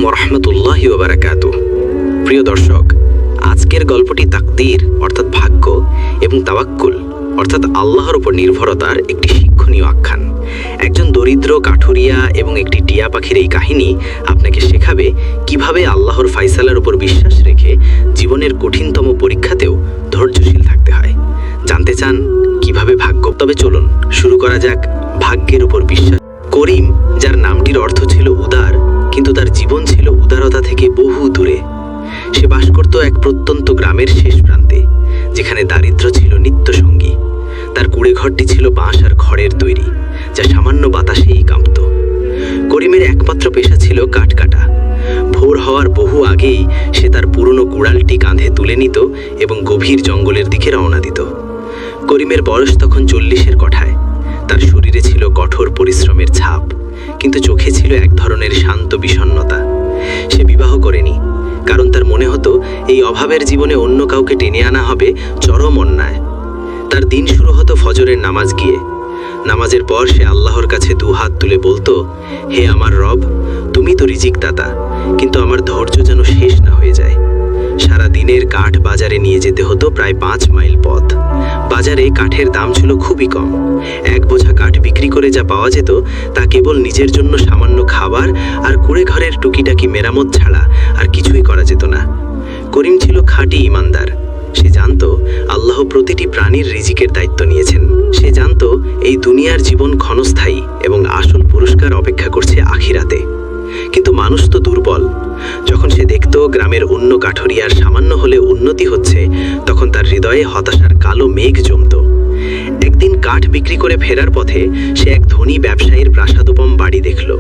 ওয়া রাহমাতুল্লাহি ওয়া বারাকাতুহু। প্রিয় দর্শক, আজকের গল্পটি তাকদীর অর্থাৎ ভাগ্য এবং তাওয়াক্কুল অর্থাৎ আল্লাহর উপর নির্ভরতার একটি শিক্ষণীয় আখ্যান। একজন দরিদ্র কাঠুরিয়া এবং একটি টিয়া পাখির এই কাহিনী আপনাকে শেখাবে কিভাবে আল্লাহর ফায়সালার উপর বিশ্বাস রেখে জীবনের কঠিনতম পরীক্ষাতেও ধৈর্যশীল থাকতে হয়। জানতে চান কিভাবে ভাগ্য? তবে চলুন শুরু করা যাক ভাগ্যের উপর বিশ্বাস। করিম, যার নামটির অর্থ ছিল উদার, কিন্তু তার জীবন ছিল উদারতা থেকে বহু দূরে। সে বাস করত এক প্রত্যন্ত গ্রামের শেষ প্রান্তে, যেখানে দারিদ্র্য ছিল নিত্যসঙ্গী। তার কুড়ে ঘরটি ছিল বাঁশ আর খড়ের তৈরি, যা সামান্য বাতাসেই কাঁপত। করিমের একমাত্র পেশা ছিল কাঠ কাটা। ভোর হওয়ার বহু আগেই সে তার পুরনো কুড়ালটি কাঁধে তুলে নিত এবং গভীর জঙ্গলের দিকে রওনা দিত। করিমের বয়স তখন 40-এর কোঠায়। তার শরীরে ছিল কঠোর পরিশ্রমের ছাপ, কিন্তু চোখে ছিল এক ধরনের শান্ত বিষণ্ণতা। সে বিবাহ করেনি, কারণ তার মনে হতো এই অভাবের জীবনে অন্য কাউকে টেনে আনা হবে চরম অন্যায়। তার দিন শুরু হতো ফজরের নামাজ গিয়ে। নামাজের পর সে আল্লাহর কাছে দুহাত তুলে বলতো, হে আমার রব, তুমি তো রিজিক দাতা, কিন্তু আমার ধৈর্য যেন শেষ না হয়ে যায়। সারা দিনের কাঠ বাজারে নিয়ে যেতে হতো প্রায় 5 মাইল পথ। বাজারে কাঠের দাম ছিল খুবই কম। এক বোঝা কাঠ বিক্রি করে যা পাওয়া যেত তা কেবল নিজের জন্য সামান্য খাবার আর কুড়ে ঘরের টুকিটাকি মেরামত ছাড়া আর কিছুই করা যেত না। করিম ছিল খাঁটি ইমানদার। সে জানত আল্লাহ প্রতিটি প্রাণীর রিজিকের দায়িত্ব নিয়েছেন। সে জানত এই দুনিয়ার জীবন ক্ষণস্থায়ী এবং আসল পুরস্কার অপেক্ষা করছে আখিরাতে। কিন্তু মানুষ তো দুর্বল। যখন সে দেখত গ্রামের অন্য কাঠুরিয়ার সামান্য হলে উন্নতি হচ্ছে, তখন তার হৃদয়ে হতাশার কালো মেঘ জমত। একদিন কাঠ বিক্রি করে ফেরার পথে সে এক ধনী ব্যবসায়ীর প্রাসাদোপম বাড়ি দেখল।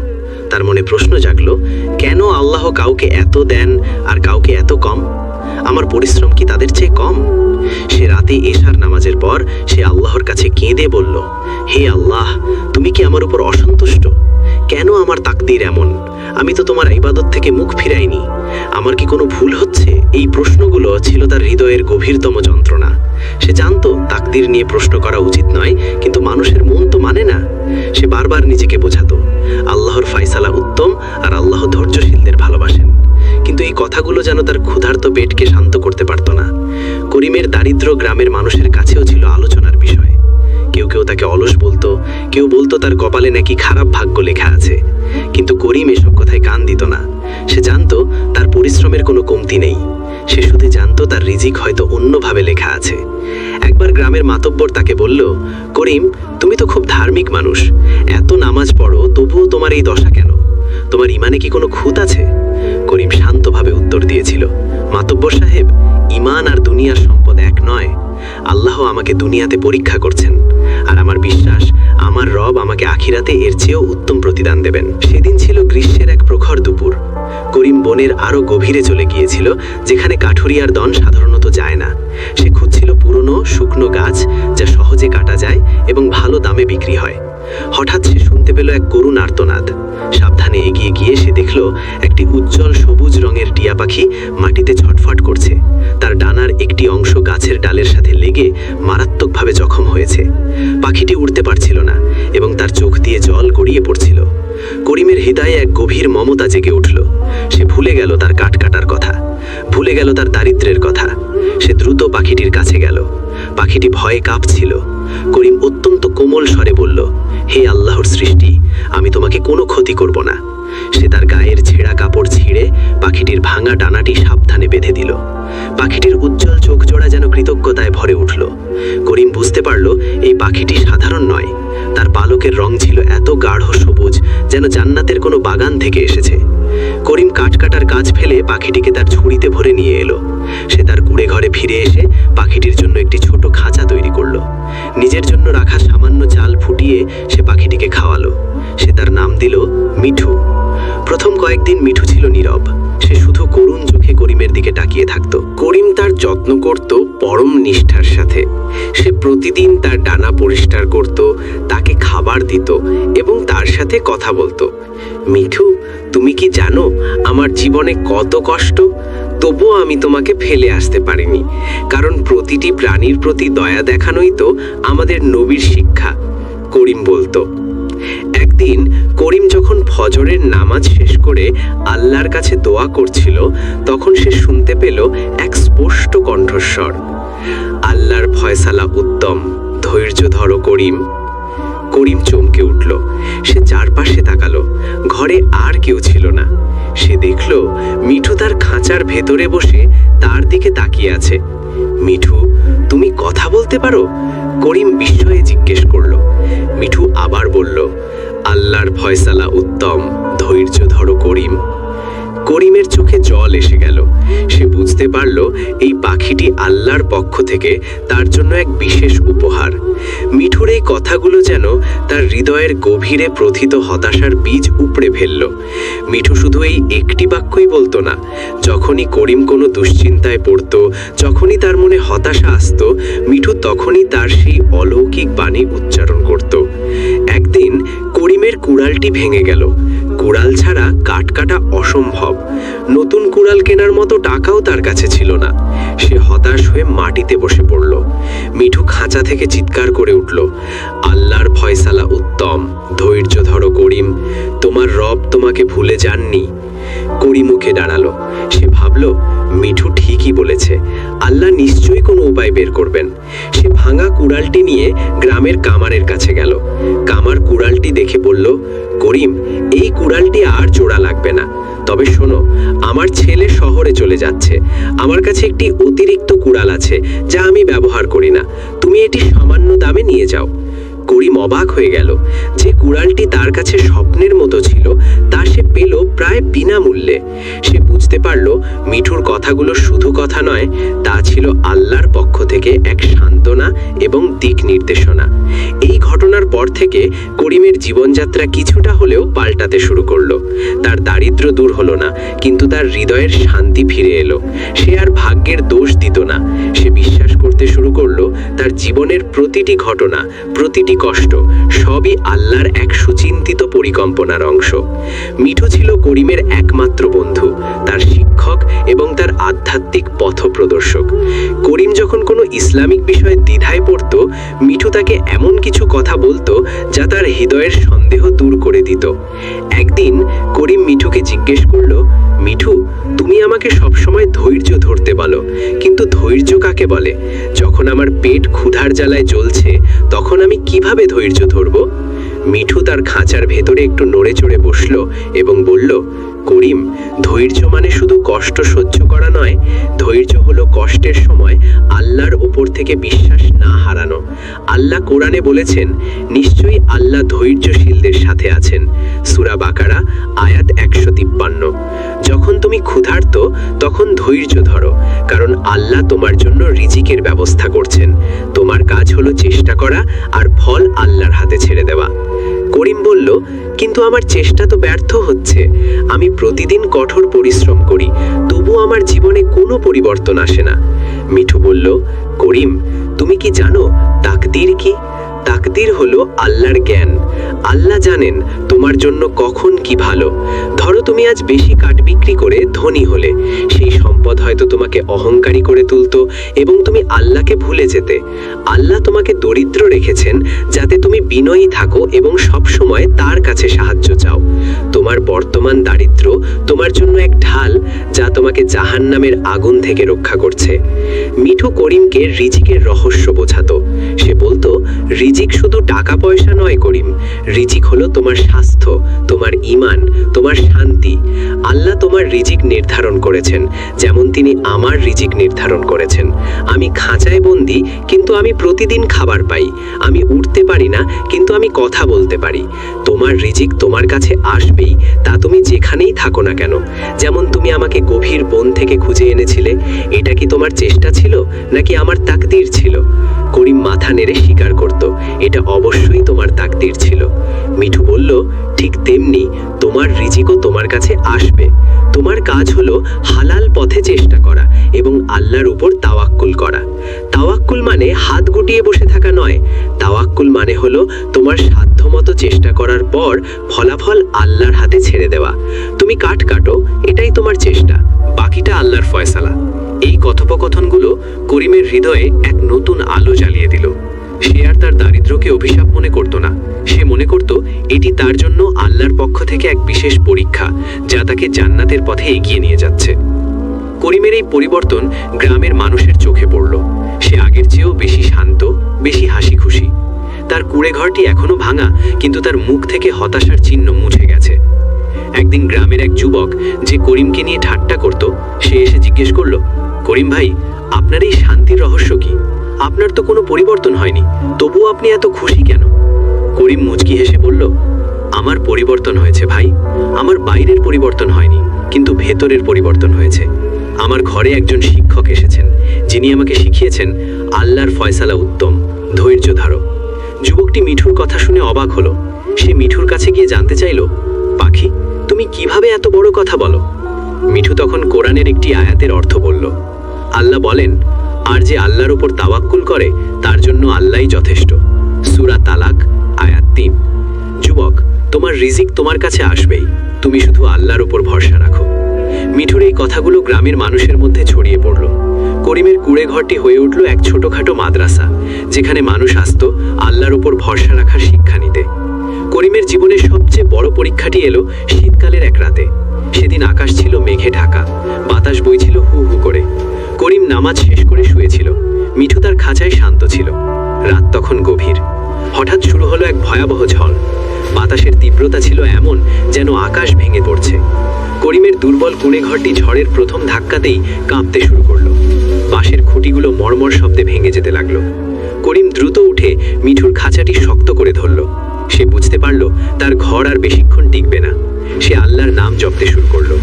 তার মনে প্রশ্ন জাগলো, কেন আল্লাহ কাউকে এত দেন আর কাউকে এত কম? আমার পরিশ্রম কি তাদের চেয়ে কম? সে রাতে এশার নামাজের পর সে আল্লাহর কাছে কেঁদে বলল, হে আল্লাহ, তুমি কি আমার উপর অসন্তুষ্ট? কেন আমার তাকদীর এমন? আমি তো তোমার ইবাদত থেকে মুখ ফিরাইনি। আমার কি কোনো ভুল হচ্ছে? এই প্রশ্নগুলো ছিল তার হৃদয়ের গভীরতম যন্ত্রণা। সে জানতো তাকদীর নিয়ে প্রশ্ন করা উচিত নয়, কিন্তু মানুষের মন তো মানে না। সে বারবার নিজেকে বোঝাতো, আল্লাহর ফায়সালা উত্তম আর আল্লাহ ধৈর্যশীলদের ভালোবাসেন। কিন্তু এই কথাগুলো যেন তার ক্ষুধার্ত পেটকে শান্ত করতে পারত না। করিমের দারিদ্র গ্রামের মানুষের কাছেও ছিল আলোচনার বিষয়। কেউ কেউ তাকে অলস বলতো, কেউ বলতো তার কপালে নাকি খারাপ ভাগ্য লেখা আছে। কিন্তু করিম এসব কথায় কান দিত না। সে জানতো তার পরিশ্রমের কোনো কমতি নেই। সে শুধু জানতো তার রিজিক হয়তো অন্যভাবে লেখা আছে। একবার গ্রামের মাতব্বর তাকে বলল, করিম, তুমি তো খুব ধার্মিক মানুষ, এত নামাজ পড়ো, তবুও তোমার এই দশা কেন? তোমার ইমানে কি কোনো খুঁত আছে? করিম শান্তভাবে উত্তর দিয়েছিল, মাতব্বর সাহেব, ইমান আর দুনিয়ার সম্পদ এক নয়। আল্লাহ আমাকে দুনিয়াতে পরীক্ষা করছেন, আর আমার বিশ্বাস আমার রব আমাকে আখিরাতে এর চেয়েও উত্তম প্রতিদান দেবেন। সেদিন ছিল গ্রীষ্মের এক প্রখর দুপুর। করিম বনের আরো গভীরে চলে গিয়েছিল, যেখানে কাঠুরিয়ার দন সাধারণত যায় না। সে খুঁজছিল পুরনো শুকনো গাছ, যা সহজে কাটা যায় এবং ভালো দামে বিক্রি হয়। হঠাৎ সে শুনতে পেল এক করুণ আর্তনাদ। সাবধানে এগিয়ে গিয়ে সে দেখল একটি উজ্জ্বল সবুজ রঙের টিয়া পাখি মাটিতে ছটফট করছে। তার ডানার একটি অংশ গাছের ডালের সাথে লেগে মারাত্মকভাবে জখম হয়েছে। পাখিটি উড়তে পারছিল না এবং তার চোখ দিয়ে জল গড়িয়ে পড়ছিল। করিমের হৃদয়ে এক গভীর মমতা জেগে উঠল। সে ভুলে গেল তার কাঠ কাটার কথা, ভুলে গেল তার দারিদ্র্যের কথা। সে দ্রুত পাখিটির কাছে গেল। পাখিটি ভয়ে কাঁপছিল। করিম অত্যন্ত কোমল স্বরে বলল, হে আল্লাহর সৃষ্টি, আমি তোমাকে কোনো ক্ষতি করব না। সে তার গায়ের ছেঁড়া কাপড় ছিঁড়ে পাখিটির ভাঙা ডানাটি সাবধানে বেঁধে দিল। পাখিটির উজ্জ্বল চোখ জোড়া যেন কৃতজ্ঞতায় ভরে উঠল। করিম বুঝতে পারল এই পাখিটি সাধারণ নয়। তার পালকের রং ছিল এত গাঢ় সবুজ, যেন জান্নাতের কোনো বাগান থেকে এসেছে। করিম কাঠ কাটার কাজ ফেলে পাখিটিকে তার ঝুড়িতে ভরে নিয়ে এলো। সে তার কুড়ে ঘরে ফিরে এসে পাখিটির জন্য একটি ছোট খাঁচা তৈরি করলো। নিজের জন্য রাখা সামান্য চাল ফুটিয়ে সে পাখিটিকে খাওয়ালো। সে তার নাম দিল মিঠু। প্রথম কয়েকদিন মিঠু ছিল নীরব। সে শুধু করুণ চোখে করিমের দিকে তাকিয়ে থাকত। করিম তার যত্ন করত পরম নিষ্ঠার সাথে। সে প্রতিদিন তার ডানা পরিষ্কার করত, তাকে খাবার দিত এবং তার সাথে কথা বলতো। মিঠু, তুমি কি জানো আমার জীবনে কত কষ্ট? তবুও আমি তোমাকে ফেলে আসতে পারিনি, কারণ প্রতিটি প্রাণীর প্রতি দয়া দেখানোই তো আমাদের নবীর শিক্ষা, করিম বলতো। একদিন করিম যখন ফজরের নামাজ শেষ করে আল্লাহর কাছে দোয়া করছিল, তখন সে শুনতে পেল এক স্পষ্ট কণ্ঠস্বর, আল্লাহর ফয়সালা উত্তম, ধৈর্য ধরো করিম। করিম চমকে উঠল। সে চারপাশে তাকালো। ঘরে আর কেউ ছিল না। সে দেখল মিঠু তার খাঁচার ভেতরে বসে তার দিকে তাকিয়ে আছে। মিঠু, তুমি কথা বলতে পারো? করিম বিস্ময়ে জিজ্ঞেস করল। মিঠু আবার বলল, আল্লাহর ফয়সালা উত্তম, ধৈর্য ধরো করিম। করিমের চোখে জল এসে গেল। সে বুঝতে পারল এই পাখিটি আল্লাহর পক্ষ থেকে তার জন্য এক বিশেষ উপহার। মিঠুর এই কথাগুলো যেন তার হৃদয়ের গভীরে প্রথিত হতাশার বীজ উপড়ে ফেলল। মিঠু শুধু এই একটি বাক্যই বলতো না। যখনই করিম কোনো দুশ্চিন্তায় পড়ত, যখনই তার মনে হতাশা আসতো, মিঠু তখনই তার সেই অলৌকিক বাণী উচ্চারণ করত। একদিন করিমের কুড়ালটি ভেঙে গেল। কুড়াল ছাড়া কাঠ কাটা অসম্ভব। নতুন কুড়াল কেনার মতো টাকাও তার কাছে ছিল না। সে হতাশ হয়ে মাটিতে বসে পড়ল। মিঠু খাঁচা থেকে চিৎকার করে উঠল, আল্লাহর ফয়সালা উত্তম, ধৈর্য ধরো করিম, তোমার রব তোমাকে ভুলে যাননি। করিম উঠে দাঁড়ালো। সে ভাবল, মিঠু ঠিকই বলেছে, আল্লাহ নিশ্চয়ই কোনো উপায় বের করবেন। সে ভাঙা কুড়ালটি নিয়ে গ্রামের কামারের কাছে গেল। কামার কুড়ালটি দেখে বলল, করিম, এই কুড়ালটি আর জোড়া লাগবে না। তবে শোনো, আমার ছেলে শহরে চলে যাচ্ছে। আমার কাছে একটি অতিরিক্ত কুড়াল আছে যা আমি ব্যবহার করি না। তুমি এটি সামান্য দামে নিয়ে যাও। করিম অবাক হয়ে গেল। যে কুড়ালটি তার কাছে স্বপ্নের মতো ছিল, তা সে পেল প্রায় বিনামূল্যে। সে বুঝতে পারল মিঠুর কথাগুলো শুধু কথা নয়, তা ছিল আল্লাহর পক্ষ থেকে এক সান্ত্বনা এবং দিক নির্দেশনা। এই ঘটনার পর থেকে করিমের জীবনযাত্রা কিছুটা হলেও পাল্টাতে শুরু করলো। তার দারিদ্র্য দূর হলো না, কিন্তু তার হৃদয়ের শান্তি ফিরে এলো। সে আর ভাগ্যের দোষ দিত না। সে বিশ্বাস করতে শুরু করলো তার জীবনের প্রতিটি ঘটনা, প্রতিটি কষ্ট সবই আল্লাহর এক সুচিন্তিত পরিকল্পনার অংশ। মিঠু ছিল করিমের একমাত্র বন্ধু, তার শিক্ষক এবং তার আধ্যাত্মিক পথপ্রদর্শক। করিম যখন কোনো ইসলামিক বিষয়ে দ্বিধায় পড়ত, মিঠু তাকে এমন কিছু কথা বলতো যা তার হৃদয়ের সন্দেহ দূর করে দিত। একদিন করিম মিঠুকে জিজ্ঞেস করল, মিঠু, তুমি আমাকে সবসময় ধৈর্য ধরতে বলো, কিন্তু ধৈর্য কাকে বলে? যখন আমার পেট ক্ষুধার জ্বালায় জ্বলছে, তখন আমি কিভাবে ধৈর্য ধরব? মিঠু তার খাঁচার ভেতরে একটু নড়ে চড়ে বসল এবং বলল, করিম, ধৈর্য মানে শুধু কষ্ট সহ্য করা নয়। ধৈর্য হলো কষ্টের সময় আল্লাহর উপর থেকে বিশ্বাস না হারানো। আল্লাহ কোরআনে বলেছেন, নিশ্চয়ই আল্লাহ ধৈর্যশীলদের সাথে আছেন। সূরা বাকারা আয়াত 153। যখন তুমি ক্ষুধার্ত, তখন ধৈর্য ধরো, কারণ আল্লাহ তোমার জন্য রিজিকের ব্যবস্থা করছেন। তোমার কাজ হলো চেষ্টা করা আর ফল আল্লাহর হাতে ছেড়ে দেওয়া। করিম বলল, কিন্তু আমার চেষ্টা তো ব্যর্থ হচ্ছে। আমি প্রতিদিন কঠোর পরিশ্রম করি, তবু আমার জীবনে কোনো পরিবর্তন আসে না। মিঠু বলল, করিম, তুমি কি জানো তাকদীর কি? তাকদীর হলো আল্লাহর জ্ঞান। আল্লাহ জানেন তোমার জন্য কখন কি ভালো। ধরো তুমি আজ বেশি কাঠ বিক্রি করে ধনী হলে, সেই সম্পদ হয়তো তোমাকে অহংকারী করে তুলতো এবং তুমি আল্লাহকে ভুলে যেতে। আল্লাহ তোমাকে দরিদ্র রেখেছেন যাতে তুমি বিনয়ী থাকো এবং সব সময় তার কাছে সাহায্য চাও। তোমার বর্তমান দারিদ্র্য তোমার জন্য এক ঢাল, যা তোমাকে জাহান্নামের আগুন থেকে রক্ষা করছে। মিঠু করিমকে রিজিকের রহস্য বোঝাতো। সে বলতো, রিজিক শুধু টাকা পয়সা নয় করিম, রিজিক হলো তোমার স্বাস্থ্য, তোমার ঈমান, তোমার শান্তি। আল্লাহ তোমার রিজিক নির্ধারণ করেছেন, যেমন তিনি আমার রিজিক নির্ধারণ করেছেন। আমি খাঁচায় বন্দি, কিন্তু আমি প্রতিদিন খাবার পাই। আমি উঠতে পারি না, কিন্তু আমি কথা বলতে পারি। তোমার রিজিক তোমার কাছে আসবেই, তা তুমি যেখানেই থাকো না কেন। যেমন তুমি আমাকে গভীর বন থেকে খুঁজে এনেছিলে, এটা কি তোমার চেষ্টা ছিল নাকি আমার তাকদীর ছিল? করিম মাথা নেড়ে স্বীকার করত, এটা অবশ্যই তোমার তাকদীর ছিল। মিঠু বলল, ঠিক তেমনি তোমার রিজিকও তোমার কাছে আসবে। তোমার কাজ হলো হালাল পথে চেষ্টা করা এবং আল্লাহর উপর তাওয়াক্কুল করা। তাওয়াক্কুল মানে হাত গুটিয়ে বসে থাকা নয়। তাওয়াক্কুল মানে হলো তোমার সাধ্যমতো চেষ্টা করার পর ফলাফল আল্লাহর হাতে ছেড়ে দেওয়া। তুমি কাঠ কাটো, এটাই তোমার চেষ্টা, বাকিটা আল্লাহর ফয়সালা। এই কথোপকথনগুলো করিমের হৃদয়ে এক নতুন আলো জ্বালিয়ে দিল। সে আর তার দারিদ্র্যকে অভিশাপ মনে করত না। সে মনে করত এটি তার জন্য আল্লাহর পক্ষ থেকে এক বিশেষ পরীক্ষা, যা তাকে জান্নাতের পথে এগিয়ে নিয়ে যাচ্ছে। করিমের এই পরিবর্তন গ্রামের মানুষের চোখে পড়ল। সে আগের চেয়েও বেশি শান্ত, বেশি হাসি খুশি। তার কুঁড়ে ঘরটি এখনো ভাঙা, কিন্তু তার মুখ থেকে হতাশার চিহ্ন মুছে গেছে। একদিন গ্রামের এক যুবক, যে করিমকে নিয়ে ঠাট্টা করত, সে এসে জিজ্ঞেস করল, করিম ভাই, আপনার এই শান্তির রহস্য কি? আপনার তো কোনো পরিবর্তন হয়নি, তবুও আপনি এত খুশি কেন? করিম মুচকি হেসে বলল, আমার পরিবর্তন হয়েছে ভাই। আমার বাইরের পরিবর্তন হয়নি, কিন্তু ভেতরের পরিবর্তন হয়েছে। আমার ঘরে একজন শিক্ষক এসেছেন, যিনি আমাকে শিখিয়েছেন আল্লাহর ফয়সালা উত্তম, ধৈর্য ধারো। যুবকটি মিঠুর কথা শুনে অবাক হলো। সে মিঠুর কাছে গিয়ে জানতে চাইল, পাখি, তুমি কিভাবে এত বড় কথা বলো? মিঠু তখন কোরআনের একটি আয়াতের অর্থ বলল। আল্লাহ বলেন, আর যে আল্লাহর উপর তাওয়াক্কুল করে তার জন্য আল্লাহই যথেষ্ট। সূরা তালাক, আয়াত 3। যুবক, তোমার রিজিক তোমার কাছে আসবেই, তুমি শুধু আল্লাহর উপর ভরসা রাখো। মিঠুর এই কথাগুলো গ্রামের মানুষের মধ্যে ছড়িয়ে পড়ল। করিমের কুঁড়ে ঘরটি হয়ে উঠল এক ছোটখাটো মাদ্রাসা, যেখানে মানুষ আসত আল্লাহর উপর ভরসা রাখার শিক্ষা নিতে। করিমের জীবনের সবচেয়ে বড় পরীক্ষাটি এলো শীতকালের এক রাতে। সেদিন আকাশ ছিল মেঘে ঢাকা, বাতাস বইছিল হু হু করে। করিম নামাজ শেষ করে শুয়েছিল। মিঠু তার খাঁচায় শান্ত ছিল। রাত তখন গভীর। হঠাৎ শুরু হলো এক ভয়াবহ ঝড়। বাতাসের তীব্রতা ছিল এমন যেন আকাশ ভেঙে পড়ছে। করিমের দুর্বল কুঁড়ে ঘরটি ঝড়ের প্রথম ধাক্কাতেই কাঁপতে শুরু করলো। বাঁশের খুঁটিগুলো মর্মর শব্দে ভেঙে যেতে লাগলো। করিম দ্রুত উঠে মিঠুর খাঁচাটি শক্ত করে ধরল। সে বুঝতে পারল তার ঘর আর বেশিক্ষণ টিকবে না। সে আল্লাহর নাম জপতে শুরু করলো।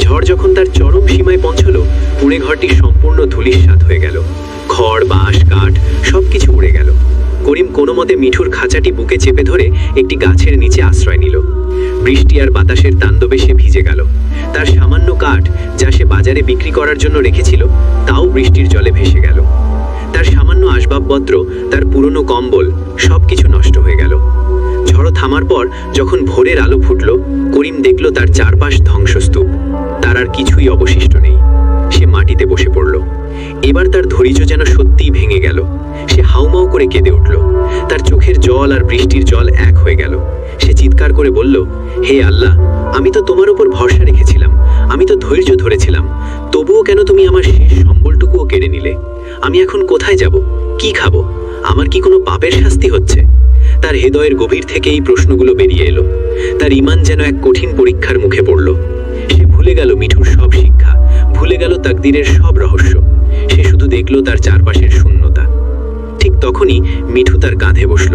ঝড় যখন তার চরম সীমায় পৌঁছলো, কুঁড়ে ঘরটি সম্পূর্ণ ধূলিসাৎ হয়ে গেল। খড়, বাঁশ, কাঠ সবকিছু উড়ে গেল। করিম কোনো মতে মিঠুর খাঁচাটি বুকে চেপে ধরে একটি গাছের নিচে আশ্রয় নিল। বৃষ্টি আর বাতাসের তাণ্ডবে সে ভিজে গেল। তার সামান্য কাঠ, যা সে বাজারে বিক্রি করার জন্য রেখেছিল, তাও বৃষ্টির জলে ভেসে গেল। তার সামান্য আসবাবপত্র, তার পুরনো কম্বল, সবকিছু নষ্ট হয়ে গেল। ঝড় থামার পর যখন ভোরের আলো ফুটল, করিম দেখল তার চারপাশ ধ্বংসস্তূপ। তার আর কিছুই অবশিষ্ট নেই। সে মাটিতে বসে পড়ল। এবার তার ধৈর্য যেন সত্যিই ভেঙে গেল। সে হাউমাউ করে কেঁদে উঠল। তার চোখের জল আর বৃষ্টির জল এক হয়ে গেল। সে চিৎকার করে বলল, হে আল্লাহ, আমি তো তোমার উপর ভরসা রেখেছিলাম, আমি তো ধৈর্য ধরেছিলাম, তবুও কেন তুমি আমার শেষ সম্বলটুকুও কেড়ে নিলে? আমি এখন কোথায় যাব? কি খাবো? আমার কি কোনো পাপের শাস্তি হচ্ছে? তার হৃদয়ের গভীর থেকে এই প্রশ্নগুলো বেরিয়ে এলো। তার ঈমান যেন এক কঠিন পরীক্ষার মুখে পড়ল। সে ভুলে গেল মিঠুর সব শিক্ষা, ভুলে গেল তাকদীরের সব রহস্য। সে শুধু দেখল তার চারপাশের শূন্যতা। ঠিক তখনই মিঠু তার কাঁধে বসল।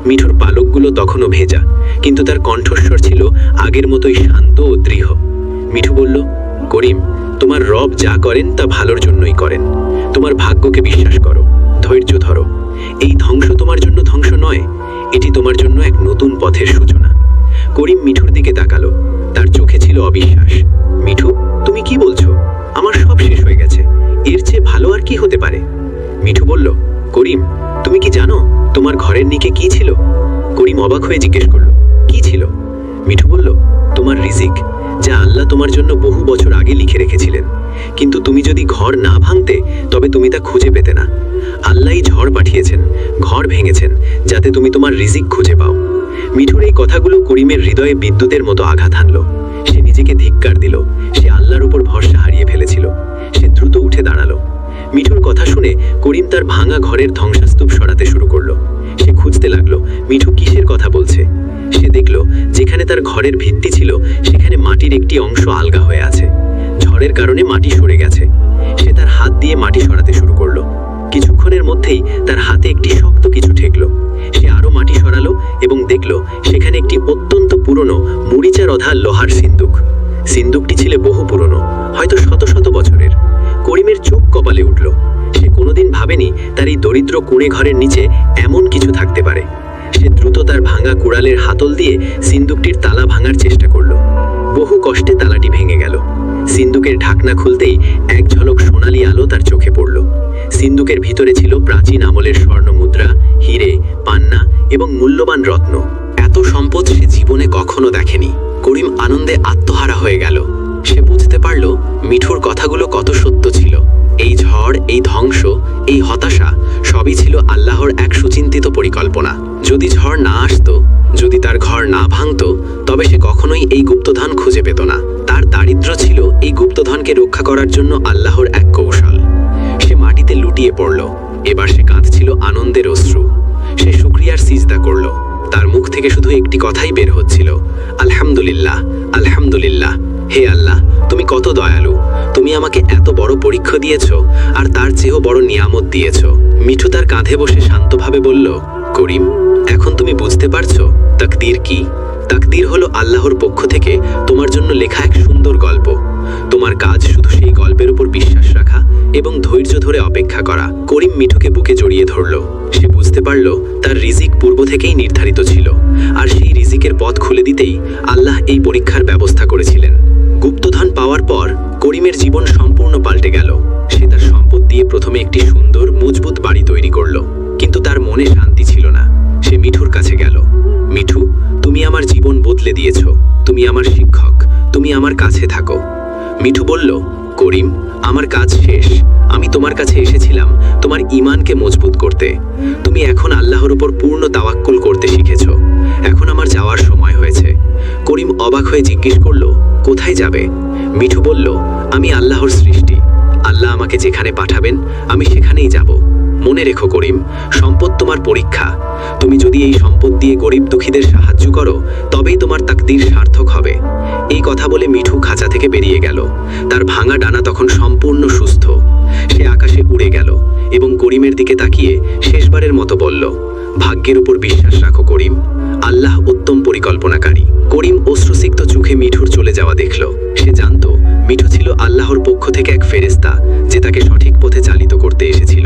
মিঠুর পালকগুলো তখনও ভেজা, কিন্তু তার কণ্ঠস্বর ছিল আগের মতোই শান্ত ও দৃঢ়। মিঠু বলল, করিম, তোমার রব যা করেন তা ভালোর জন্যই করেন। তোমার ভাগ্যকে বিশ্বাস করো, ধৈর্য ধরো। এই ধ্বংস তোমার জন্য ধ্বংস নয়, এটি তোমার জন্য এক নতুন পথের সূচনা। করিম মিঠুর দিকে তাকালো। তার চোখে ছিল অবিশ্বাস। মিঠু, তুমি কি বলছো? আমার সব শেষ হয়ে গেছে, এর চেয়ে ভালো আর কি হতে পারে? মিঠু বলল, করিম, তুমি কি জানো তোমার ঘরের নিচে কি ছিল? করিম অবাক হয়ে জিজ্ঞেস করল, কি ছিল? মিঠু বলল, তোমার রিজিক, যা আল্লাহ তোমার জন্য বহু বছর আগে লিখে রেখেছিলেন। কিন্তু তুমি যদি ঘর না ভাঙতে, তবে তুমি তা খুঁজে পেতে না। আল্লাহই ঝড় পাঠিয়েছেন, ঘর ভেঙেছেন, যাতে তুমি তোমার রিজিক খুঁজে পাও। মিঠুর এই কথাগুলো করিমের হৃদয়ে বিদ্যুতের মতো আঘাত হানল। সে নিজেকে ধিক্কার দিল। সে আল্লাহর উপর ভরসা হারিয়ে ফেলেছিল। সে দ্রুত উঠে দাঁড়ালো। মিঠুর কথা শুনে করিম তার ভাঙা ঘরের ধ্বংসস্তূপ সরাতে শুরু করলো। সে খুঁজতে লাগলো মিঠু কিসের কথা বলছে। সে দেখল যেখানে তার ঘরের ভিত্তি ছিল, সেখানে মাটির একটি অংশ আলগা হয়ে আছে। ঝড়ের কারণে মাটি সরে গেছে। সে তার হাত দিয়ে মাটি সরাতে শুরু করলো। কিছুক্ষণের মধ্যেই তার হাতে একটি শক্ত কিছু ঠেকলো। সে আরো মাটি সরালো এবং দেখল সেখানে একটি অত্যন্ত পুরনো মরিচা রধা লোহার সিন্দুক। সিন্দুকটি ছিল বহু পুরনো, হয়তো শত শত বছরের। করিমের চোখ কপালে উঠল। সে কোনোদিন ভাবেনি তার এই দরিদ্র কুঁড়ে ঘরের নিচে এমন কিছু থাকতে পারে। সে দ্রুত তার ভাঙা কুড়ালের হাতল দিয়ে সিন্দুকটির তালা ভাঙার চেষ্টা করলো। বহু কষ্টে তালাটি ভেঙে গেল। সিন্দুকের ঢাকনা খুলতেই এক ঝলক সোনালি আলো তার চোখে পড়ল। সিন্দুকের ভিতরে ছিল প্রাচীন আমলের স্বর্ণ মুদ্রা, হিরে, পান্না এবং মূল্যবান রত্ন। এত সম্পদ সে জীবনে কখনো দেখেনি। করিম আনন্দে আত্মহারা হয়ে গেল। সে বুঝতে পারল মিঠুর কথাগুলো কত সত্য ছিল। এই ঝড়, এই ধ্বংস, এই হতাশা সবই ছিল আল্লাহর এক সূচনা। সুচিন্তিত পরিকল্পনা। যদি ঝড় না আসতো, যদি তার ঘর না ভাঙতো, তবে সে কখনোই এই গুপ্তধন খুঁজে পেত না। তার দারিদ্র্য ছিল এই গুপ্তধনকে রক্ষা করার জন্য আল্লাহর এক কৌশল। সে মাটিতে লুটিয়ে পড়ল। এবার সে কাঁদছিল আনন্দের অশ্রু। সে শুকরিয়ার সিজদা করল। তার মুখ থেকে শুধু একটি কথাই বের হচ্ছিল, আলহামদুলিল্লাহ, আলহামদুলিল্লাহ। হে আল্লাহ, তুমি কত দয়ালু। তুমি আমাকে এত বড় পরীক্ষা দিয়েছ, আর তার চেয়েও বড় নিয়ামত দিয়েছ। মিঠু তার কাঁধে বসে শান্তভাবে বলল, করিম, এখন তুমি বুঝতে পারছো তাকদীর কি? তাকদীর হলো আল্লাহর পক্ষ থেকে তোমার জন্য লেখা এক সুন্দর গল্প। তোমার কাজ শুধু সেই গল্পের উপর বিশ্বাস রাখা এবং ধৈর্য ধরে অপেক্ষা করা। করিম মিঠুকে বুকে জড়িয়ে ধরল। সে বুঝতে পারল তার রিজিক পূর্ব থেকেই নির্ধারিত ছিল, আর সেই রিজিকের পথ খুলে দিতেই আল্লাহ এই পরীক্ষার ব্যবস্থা করেছিলেন। গুপ্তধন পাওয়ার পর করিমের জীবন সম্পূর্ণ পাল্টে গেল। সে তার সম্পদ দিয়ে প্রথমে একটি সুন্দর মজবুত বাড়ি তৈরি করল, কিন্তু তার মনে শান্তি ছিল না। সে মিঠুর কাছে গেল। মিঠু, তুমি আমার জীবন বদলে দিয়েছ। তুমি আমার শিক্ষক, তুমি আমার কাছে থাকো। মিঠু বলল, করিম, আমার কাজ শেষ। আমি তোমার কাছে এসেছিলাম তোমার ঈমানকে মজবুত করতে। তুমি এখন আল্লাহর উপর পূর্ণ তাওয়াক্কুল করতে শিখেছ। এখন আমার যাওয়ার সময় হয়েছে। করিম অবাক হয়ে জিজ্ঞেস করল, কোথায় যাবে? মিঠু বলল, আমি আল্লাহর সৃষ্টি। আল্লাহ আমাকে যেখানে পাঠাবেন আমি সেখানেই যাব। মনে রেখো করিম, সম্পদ তোমার পরীক্ষা। তুমি যদি এই সম্পদ দিয়ে গরিব দুঃখীদের সাহায্য করো, তবেই তোমার তাকদীর সার্থক হবে। এই কথা বলে মিঠু খাঁচা থেকে বেরিয়ে গেল। তার ভাঙা ডানা তখন সম্পূর্ণ সুস্থ। সে আকাশে উড়ে গেল এবং করিমের দিকে তাকিয়ে শেষবারের মতো বলল, ভাগ্যের উপর বিশ্বাস রাখো করিম, আল্লাহ উত্তম পরিকল্পনাকারী। করিম অশ্রুসিক্ত চোখে মিঠুর চলে যাওয়া দেখল। সে জানত মিঠু ছিল আল্লাহর পক্ষ থেকে এক ফেরেশতা, যে তাকে সঠিক পথে চালিত করতে এসেছিল।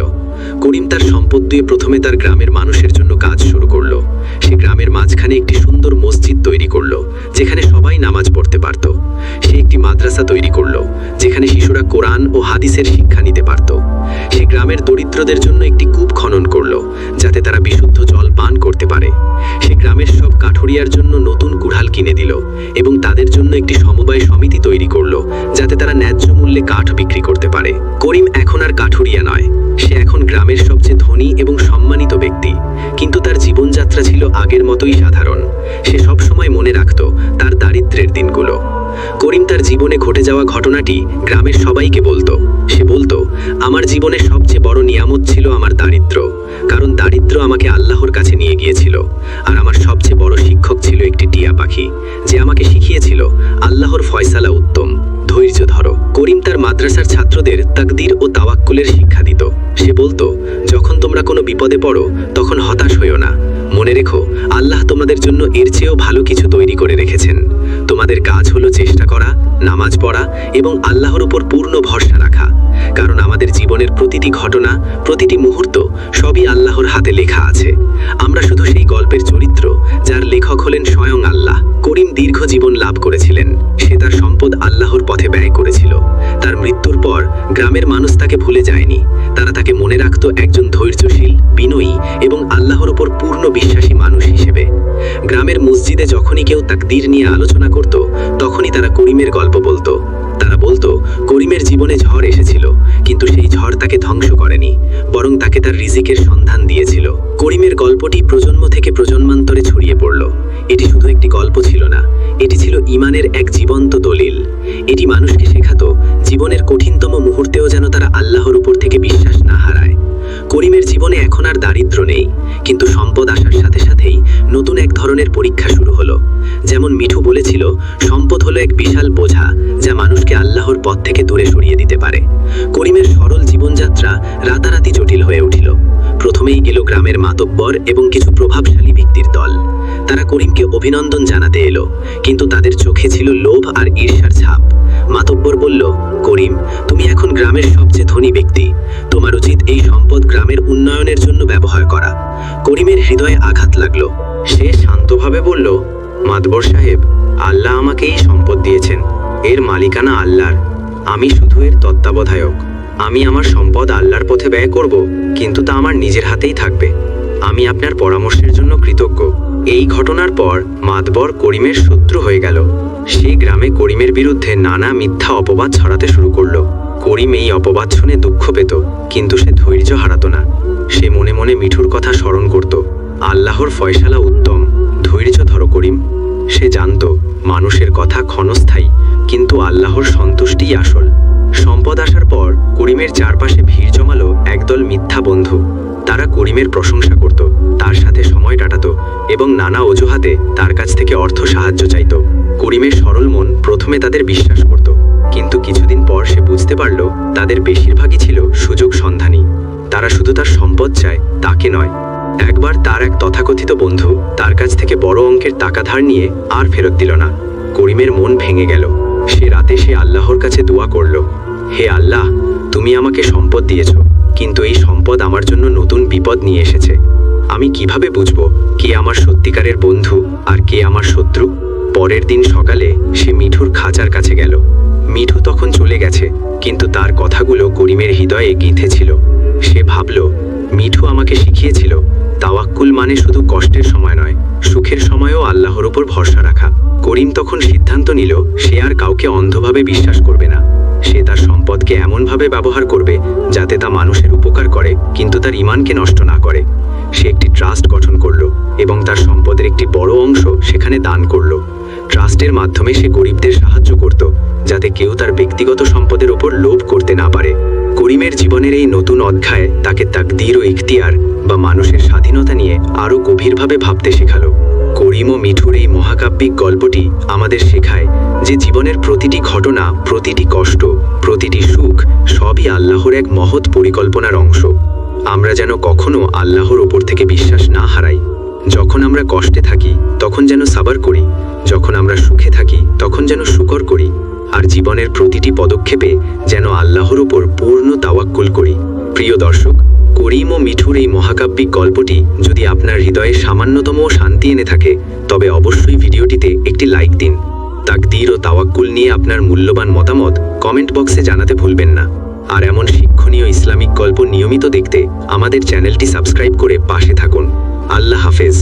করিম তার সম্পদ দিয়ে প্রথমে তার গ্রামের মানুষের জন্য কাজ শুরু করলো। সে গ্রামের মাঝখানে একটি সুন্দর মসজিদ তৈরি করলো, যেখানে সবাই নামাজ পড়তে পারত। সে একটি মাদ্রাসা তৈরি করলো, যেখানে শিশুরা কোরআন ও হাদিসের শিক্ষা নিতে পারত। সে গ্রামের দরিদ্রদের জন্য একটি কূপ খনন করলো, যাতে তারা বিশুদ্ধ জল পান করতে পারে। সে গ্রামের সব কাঠুরিয়ার জন্য নতুন কুড়াল কিনে দিল এবং তাদের জন্য একটি সমবায় সমিতি তৈরি করলো, যাতে তারা ন্যায্য মূল্যে কাঠ বিক্রি করতে পারে। করিম এখন আর কাঠুরিয়া নয়, সে এখন গ্রামের সবচেয়ে ধনী এবং সম্মানিত ব্যক্তি। কিন্তু তার জীবনযাত্রা ছিল আগের মতোই সাধারণ। সে সবসময় মনে রাখত তার দারিদ্র্যের দিনগুলো। করিম তার জীবনে ঘটে যাওয়া ঘটনাটি গ্রামের সবাইকে বলতো। সে বলতো, আমার জীবনে সবচেয়ে বড় নিয়ামত ছিল আমার দারিদ্র্য, কারণ দারিদ্র্য আমাকে আল্লাহর কাছে নিয়ে গিয়েছিল। আর আমার সবচেয়ে বড় শিক্ষক ছিল একটি টিয়া পাখি, যে আমাকে শিখিয়েছিল আল্লাহর ফয়সালা উত্তম, ধৈর্য ধরো। করিম তার মাদ্রাসার ছাত্রদের তাকদীর ও তাওয়াক্কুলের শিক্ষা দিত। সে বলতো, যখন তোমরা কোনো বিপদে পড়ো তখন হতাশ হইও না। মনে রেখো, আল্লাহ তোমাদের জন্য এর চেয়েও ভালো কিছু তৈরি করে রেখেছেন। তোমাদের কাজ হলো চেষ্টা করা, নামাজ পড়া এবং আল্লাহর উপর পূর্ণ ভরসা রাখা। কারণ আমাদের জীবনের প্রতিটি ঘটনা, প্রতিটি মুহূর্ত সবই আল্লাহর হাতে লেখা আছে। আমরা শুধু সেই গল্পের চরিত্র, যার লেখক হলেন স্বয়ং আল্লাহ। করিম দীর্ঘ জীবন লাভ করেছিলেন। সে তার সম্পদ আল্লাহর পথে ব্যয় করেছিল। তার মৃত্যুর পর গ্রামের মানুষ তাকে ভুলে যায়নি। তারা তাকে মনে রাখত একজন ধৈর্যশীল, বিনয়ী এবং আল্লাহর উপর পূর্ণ বিশ্বাসী মানুষ হিসেবে। গ্রামের মসজিদে যখনই কেউ তাকদীর নিয়ে আলোচনা করত, তখনই তারা করিমের গল্প বলতো। তারা বলতো, করিমের জীবনে ঝড় এসেছিল, কিন্তু সেই ঝড় তাকে ধ্বংস করেনি, বরং তাকে তার রিজিকের সন্ধান দিয়েছিল। করিমের গল্পটি প্রজন্ম থেকে প্রজন্মান্তরে ছড়িয়ে পড়ল। এটি শুধু একটি গল্প ছিল না, এটি ছিল ঈমানের এক জীবন্ত দলিল। এটি মানুষকে শেখাতো জীবনের কঠিনতম মুহূর্তেও যেন তারা আল্লাহর উপর থেকে বিশ্বাস না হারায়। করিমের জীবনে এখন আর দারিদ্র্য নেই, কিন্তু সম্পদ আসার সাথে সাথেই নতুন এক ধরনের পরীক্ষা শুরু হলো। যেমন মিঠু বলেছিল, সম্পদ হলো এক বিশাল বোঝা, যা মানুষকে আল্লাহর পথ থেকে দূরে সরিয়ে দিতে পারে। করিমের সরল জীবনযাত্রা রাতারাতি জটিল হয়ে উঠিল। প্রথমেই গেল গ্রামের মাতব্বর এবং কিছু প্রভাবশালী ব্যক্তির দল। তারা করিমকে অভিনন্দন জানাতে এলো, কিন্তু তাদের চোখে ছিল লোভ আর ঈর্ষার ছাপ। মাতব্বর বলল, করিম, তুমি এখন গ্রামের সবচেয়ে ধনী ব্যক্তি। তোমার উচিত এই সম্পদ গ্রামের উন্নয়নের জন্য ব্যবহার করা। করিমের হৃদয়ে আঘাত লাগলো। সে শান্তভাবে বলল, মাতব্বর সাহেব, আল্লাহ আমাকে এই সম্পদ দিয়েছেন। এর মালিকানা আল্লাহর, আমি শুধু এর তত্ত্বাবধায়ক। আমি আমার সম্পদ আল্লাহর পথে ব্যয় করব, কিন্তু তা আমার নিজের হাতেই থাকবে। আমি আপনার পরামর্শের জন্য কৃতজ্ঞ। এই ঘটনার পর মাতবর করিমের শত্রু হয়ে গেল। সে গ্রামে করিমের বিরুদ্ধে নানা মিথ্যা অপবাদ ছড়াতে শুরু করলো। করিম এই অপবাদ শুনে দুঃখ পেত, কিন্তু সে ধৈর্য হারাতো না। সে মনে মনে মিঠুর কথা স্মরণ করত। আল্লাহর ফয়সালা উত্তম, ধৈর্য ধরো করিম। সে জানত মানুষের কথা ক্ষণস্থায়ী, কিন্তু আল্লাহর সন্তুষ্টিই আসল। সম্পদ আসার পর করিমের চারপাশে ভিড় জমালো একদল মিথ্যা বন্ধু। তারা করিমের প্রশংসা করত, তার সাথে সময় কাটাতো এবং নানা অজুহাতে তার কাছ থেকে অর্থ সাহায্য চাইত। করিমের সরল মন প্রথমে তাদের বিশ্বাস করত, কিন্তু কিছুদিন পর সে বুঝতে পারল তাদের বেশিরভাগই ছিল সুযোগ সন্ধানী। তারা শুধু তার সম্পদ চায়, তাকে নয়। একবার তার এক তথাকথিত বন্ধু তার কাছ থেকে বড় অঙ্কের টাকা ধার নিয়ে আর ফেরত দিল না। করিমের মন ভেঙে গেল। সে রাতে সে আল্লাহর কাছে দোয়া করল, হে আল্লাহ, তুমি আমাকে সম্পদ দিয়েছ, কিন্তু এই সম্পদ আমার জন্য নতুন বিপদ নিয়ে এসেছে। আমি কিভাবে বুঝবো কে আমার সত্যিকারের বন্ধু আর কে আমার শত্রু? পরের দিন সকালে সে মিঠুর খাঁচার কাছে গেল। মিঠু তখন চলে গেছে, কিন্তু তার কথাগুলো করিমের হৃদয়ে গেঁথেছিল। সে ভাবল, মিঠু আমাকে শিখিয়েছিল তাওয়াক্কুল মানে শুধু কষ্টের সময় নয়, সুখের সময়ও আল্লাহর উপর ভরসা রাখা। করিম তখন সিদ্ধান্ত নিল সে আর কাউকে অন্ধভাবে বিশ্বাস করবে না। সে তার সম্পদকে এমনভাবে ব্যবহার করবে যাতে তা মানুষের উপকার করে, কিন্তু তার ঈমানকে নষ্ট না করে। সে একটি ট্রাস্ট গঠন করল এবং তার সম্পদের একটি বড় অংশ সেখানে দান করল। ট্রাস্টের মাধ্যমে সে গরিবদের সাহায্য করত, যাতে কেউ তার ব্যক্তিগত সম্পদের ওপর লোভ করতে না পারে। করিমের জীবনের এই নতুন অধ্যায় তাকে তাকদীর ও ইখতিয়ার বা মানুষের স্বাধীনতা নিয়ে আরও গভীরভাবে ভাবতে শেখালো। করিম ও মিঠুর এই মহাকাব্যিক গল্পটি আমাদের শেখায় যে জীবনের প্রতিটি ঘটনা, প্রতিটি কষ্ট, প্রতিটি সুখ সবই আল্লাহর এক মহৎ পরিকল্পনার অংশ। আমরা যেন কখনো আল্লাহর ওপর থেকে বিশ্বাস না হারাই। যখন আমরা কষ্টে থাকি তখন যেন সাবার করি, যখন আমরা সুখে থাকি তখন যেন শুকর করি, আর জীবনের প্রতিটি পদক্ষেপে যেন আল্লাহর উপর পূর্ণ তাওয়াক্কুল করি। প্রিয় দর্শক, করিম ও মিঠুর এই মহাকাব্যিক গল্পটি যদি আপনার হৃদয়ে সামান্যতম শান্তি এনে থাকে, তবে অবশ্যই ভিডিওটিতে একটি লাইক দিন। তাকদীর ও তাওয়াক্কুল নিয়ে আপনার মূল্যবান মতামত কমেন্ট বক্সে জানাতে ভুলবেন না। আর এমন শিক্ষণীয় ইসলামিক গল্প নিয়মিত দেখতে আমাদের চ্যানেলটি সাবস্ক্রাইব করে পাশে থাকুন। আল্লাহ হাফেজ।